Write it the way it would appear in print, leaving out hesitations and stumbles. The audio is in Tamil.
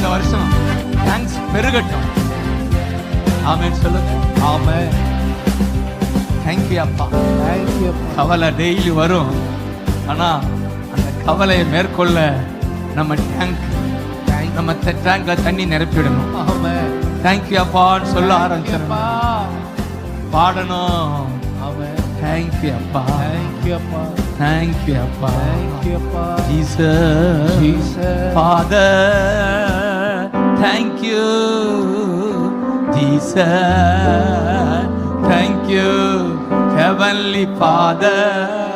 இந்த வருஷம் தேங்க்ஸ் பெருகட்டும். ஆமென் சொல்லுங்க. ஆமென். தேங்க்யூ அப்பா. தேங்க்யூ. கவலை டெய்லி வரும், ஆனா அந்த கவலையை மேற்கொள்ள நம்ம டேங்க்ல தண்ணி நிரப்பிடணும். ஆமென். தேங்க்யூ அப்பான்னு சொல்ல ஆரம்பிச்சிடணும், பாடணும். ஆமென். தேங்க்யூ அப்பா. தேங்க்யூ அப்பா. தேங்க்யூ அப்பா. தேங்க்யூ அப்பா. Jesus father, thank you Jesus, thank you heavenly father.